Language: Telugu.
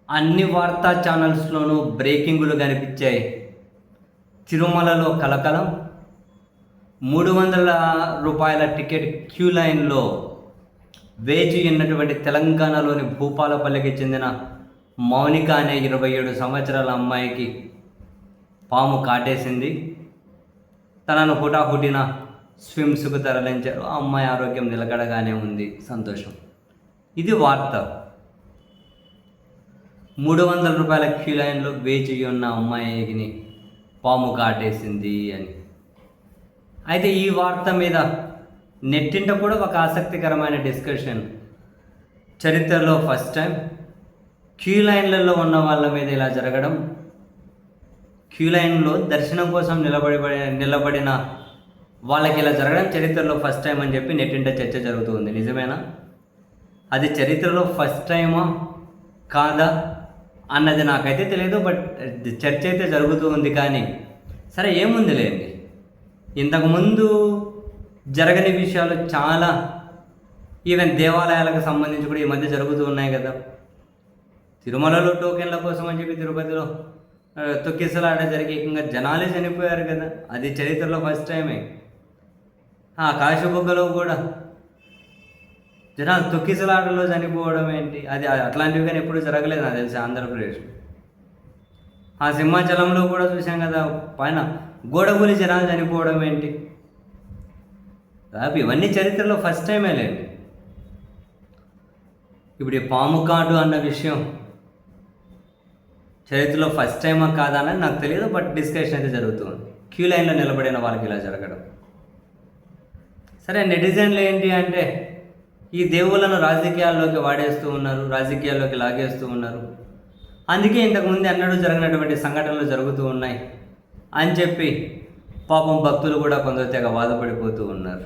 అన్ని వార్తా ఛానల్స్లోనూ బ్రేకింగులు కనిపించాయి. తిరుమలలో కలకలం, ₹300 టికెట్ క్యూ లైన్లో వేచి ఉన్నటువంటి తెలంగాణలోని భూపాలపల్లికి చెందిన మౌనిక అనే 27 సంవత్సరాల అమ్మాయికి పాము కాటేసింది. తనను హుటాహుటిన స్విమ్స్కు తరలించారు. ఆ అమ్మాయి ఆరోగ్యం నిలకడగానే ఉంది, సంతోషం. ఇది వార్త. ₹300 క్యూ లైన్లో వేచి ఉన్న అమ్మాయిని పాము కాటేసింది అని. అయితే ఈ వార్త మీద నెట్టింట కూడా ఒక ఆసక్తికరమైన డిస్కషన్. చరిత్రలో ఫస్ట్ టైం క్యూ లైన్లలో ఉన్న వాళ్ళ మీద ఇలా జరగడం, క్యూ లైన్లో దర్శనం కోసం నిలబడిన వాళ్ళకి ఇలా జరగడం చరిత్రలో ఫస్ట్ టైం అని చెప్పి నెట్టింట చర్చ జరుగుతుంది. నిజమేనా? అది చరిత్రలో ఫస్ట్ టైమా కాదా అన్నది నాకైతే తెలియదు. బట్ చర్చ అయితే జరుగుతూ ఉంది. కానీ సరే, ఏముంది లేండి, ఇంతకుముందు జరగని విషయాలు చాలా, ఈవెన్ దేవాలయాలకు సంబంధించి కూడా ఈ మధ్య జరుగుతూ ఉన్నాయి కదా. తిరుమలలో టోకెన్ల కోసం అని చెప్పి తిరుపతిలో తొక్కిసలాట జరిగి ఏకంగా జనాలే చనిపోయారు కదా. అది చరిత్రలో ఫస్ట్ టైమే. కాశీబుగ్గలో కూడా జనాలు తొక్కిసలాటలో చనిపోవడం ఏంటి, అది అట్లాంటివి కానీ ఎప్పుడు జరగలేదు నాకు తెలిసి ఆంధ్రప్రదేశ్. సింహాచలంలో కూడా చూసాం కదా, పైన గోడగులి జనాలు చనిపోవడం ఏంటి. ఇవన్నీ చరిత్రలో ఫస్ట్ టైమే లేండి. ఇప్పుడు ఈ పాము కాటు అన్న విషయం చరిత్రలో ఫస్ట్ టైమా కాదా అని నాకు తెలియదు. బట్ డిస్కషన్ అయితే జరుగుతుంది. క్యూ లైన్లో నిలబడిన వాళ్ళకి ఇలా జరగడం. సరే, నెటిజన్లు ఏంటి అంటే ఈ దేవుళ్ళను రాజకీయాల్లోకి వాడేస్తూ ఉన్నారు, రాజకీయాల్లోకి లాగేస్తూ ఉన్నారు. అందుకే ఇంతకుముందు అన్నడూ జరిగినటువంటి సంఘటనలు జరుగుతూ ఉన్నాయి అని చెప్పి పాపం భక్తులు కూడా కొందరు తెగ బాధపడిపోతూ ఉన్నారు.